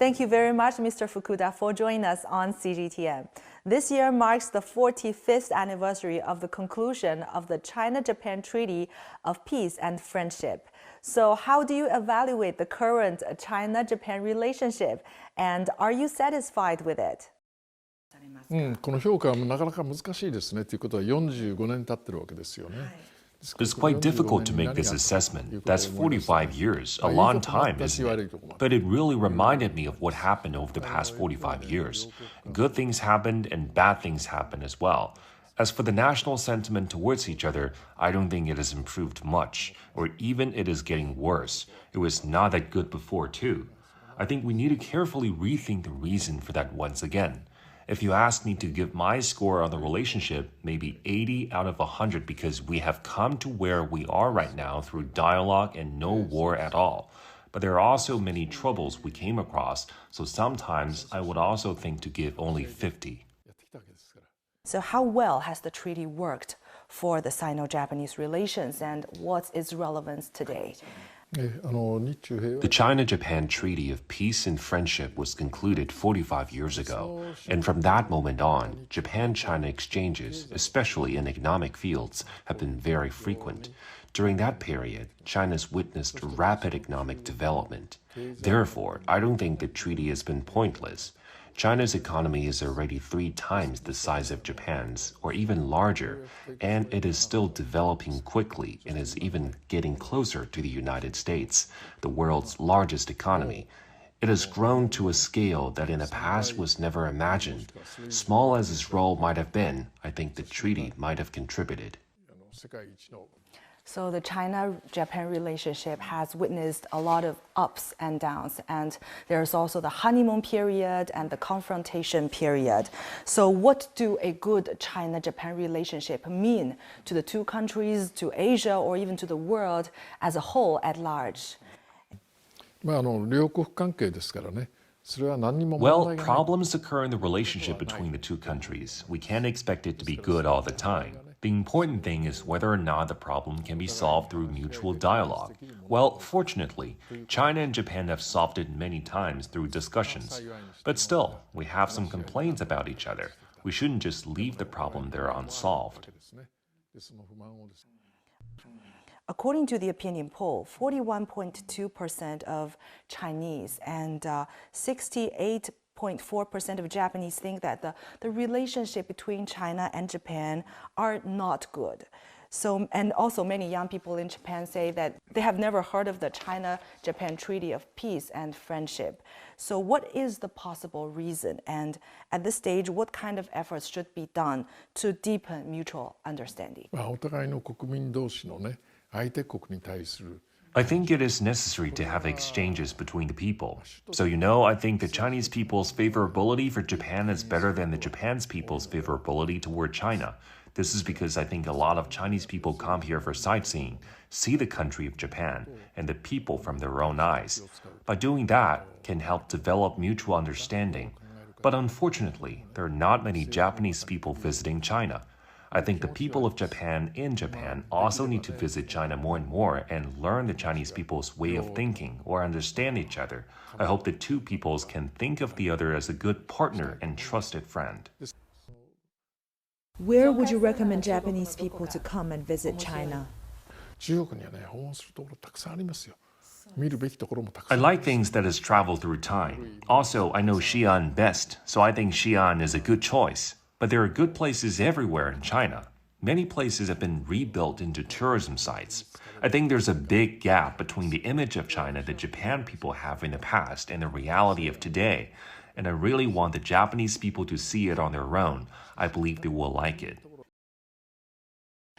Thank you very much, Mr. Fukuda, for joining us on CGTN. This year marks the 45th anniversary of the conclusion of the China-Japan Treaty of Peace and Friendship. So how do you evaluate the current China-Japan relationship, and are you satisfied with it? この評価はなかなか難しいですねということは45年経ってるわけですよね。It's quite difficult to make this assessment. That's 45 years, a long time, isn't it? But it really reminded me of what happened over the past 45 years. Good things happened and bad things happened as well. As for the national sentiment towards each other, I don't think it has improved much, or even it is getting worse. It was not that good before, too. I think we need to carefully rethink the reason for that once again. If you ask me to give my score on the relationship, maybe 80 out of 100 because we have come to where we are right now through dialogue and no war at all. But there are also many troubles we came across, so sometimes I would also think to give only 50. So how well has the treaty worked for the Sino-Japanese relations, and what's its relevance today? The China-Japan Treaty of Peace and Friendship was concluded 45 years ago, and from that moment on, Japan-China exchanges, especially in economic fields, have been very frequent. During that period, China's witnessed rapid economic development. Therefore, I don't think the treaty has been pointless. China's economy is already 3 times the size of Japan's, or even larger, and it is still developing quickly and is even getting closer to the United States, the world's largest economy. It has grown to a scale that in the past was never imagined. Small as its role might have been, I think the treaty might have contributed. So the China-Japan relationship has witnessed a lot of ups and downs, and there's also the honeymoon period and the confrontation period. So what do a good China-Japan relationship mean to the two countries, to Asia, or even to the world as a whole at large? Well, problems occur in the relationship between the two countries. We can't expect it to be good all the time. The important thing is whether or not the problem can be solved through mutual dialogue. Well, fortunately, China and Japan have solved it many times through discussions. But still, we have some complaints about each other. We shouldn't just leave the problem there unsolved. According to the opinion poll, 41.2% of Chinese and 68.4% of Japanese think that the relationship between China and Japan are not good. So, and also many young people in Japan say that they have never heard of the China-Japan Treaty of Peace and Friendship. So what is the possible reason? And at this stage, what kind of efforts should be done to deepen mutual understanding? I think it is necessary to have exchanges between the people. So, I think the Chinese people's favorability for Japan is better than the Japan's people's favorability toward China. This is because I think a lot of Chinese people come here for sightseeing, see the country of Japan, and the people from their own eyes. By doing that, can help develop mutual understanding. But unfortunately, there are not many Japanese people visiting China. I think the people of Japan in Japan also need to visit China more and more and learn the Chinese people's way of thinking or understand each other. I hope the two peoples can think of the other as a good partner and trusted friend. Where would you recommend Japanese people to come and visit China? I like things that has traveled through time. Also, I know Xi'an best, so I think Xi'an is a good choice. But there are good places everywhere in China. Many places have been rebuilt into tourism sites. I think there's a big gap between the image of China that Japan people have in the past and the reality of today. And I really want the Japanese people to see it on their own. I believe they will like it.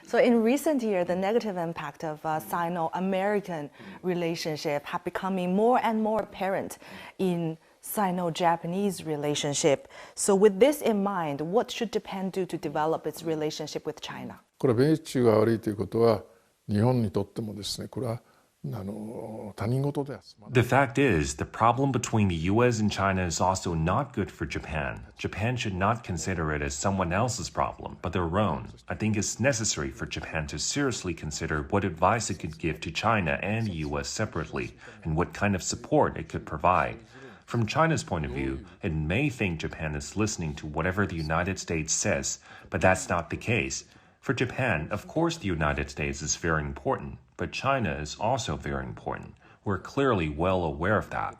So in recent years, the negative impact of Sino-American relationship have becoming more and more apparent in Sino-Japanese relationship. So with this in mind, what should Japan do to develop its relationship with China? これ米中が悪いということは日本にとってもですね、これは The fact is, the problem between the US and China is also not good for Japan. Japan should not consider it as someone else's problem, but their own. I think it's necessary for Japan to seriously consider what advice it could give to China and the US separately, and what kind of support it could provide. From China's point of view, it may think Japan is listening to whatever the United States says, but that's not the case. For Japan, of course the United States is very important, but China is also very important. We're clearly well aware of that.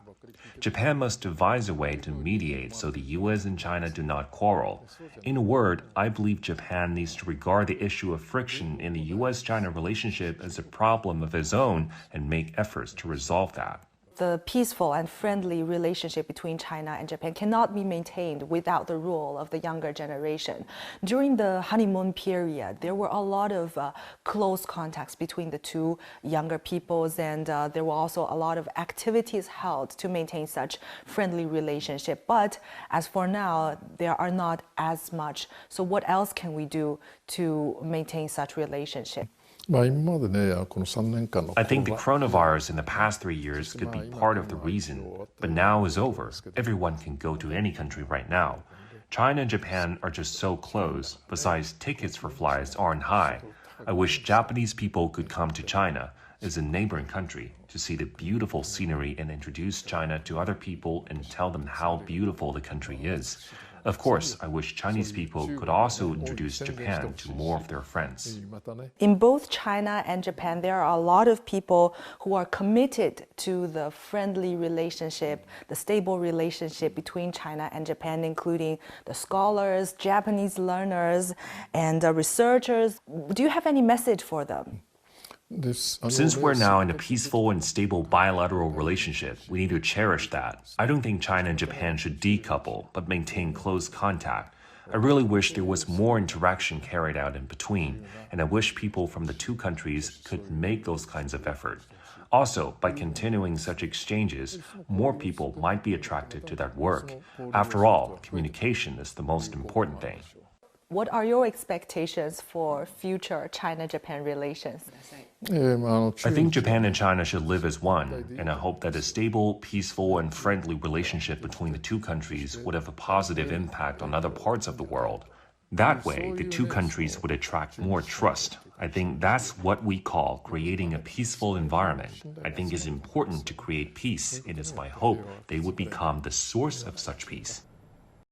Japan must devise a way to mediate so the U.S. and China do not quarrel. In a word, I believe Japan needs to regard the issue of friction in the U.S.-China relationship as a problem of its own and make efforts to resolve that. The peaceful and friendly relationship between China and Japan cannot be maintained without the rule of the younger generation. During the honeymoon period, there were a lot of close contacts between the two younger peoples, and there were also a lot of activities held to maintain such friendly relationship. But as for now, there are not as much. So what else can we do to maintain such relationship? I think the coronavirus in the past 3 years could be part of the reason, but now is over. Everyone can go to any country right now. China and Japan are just so close. Besides, tickets for flights aren't high. I wish Japanese people could come to China, as a neighboring country, to see the beautiful scenery and introduce China to other people and tell them how beautiful the country is. Of course, I wish Chinese people could also introduce Japan to more of their friends. In both China and Japan, there are a lot of people who are committed to the friendly relationship, the stable relationship between China and Japan, including the scholars, Japanese learners, and researchers. Do you have any message for them? Since we're now in a peaceful and stable bilateral relationship, we need to cherish that. I don't think China and Japan should decouple, but maintain close contact. I really wish there was more interaction carried out in between, and I wish people from the two countries could make those kinds of effort. Also, by continuing such exchanges, more people might be attracted to that work. After all, communication is the most important thing. What are your expectations for future China-Japan relations? I think Japan and China should live as one, and I hope that a stable, peaceful, and friendly relationship between the two countries would have a positive impact on other parts of the world. That way, the two countries would attract more trust. I think that's what we call creating a peaceful environment. I think it's important to create peace, and it's my hope they would become the source of such peace.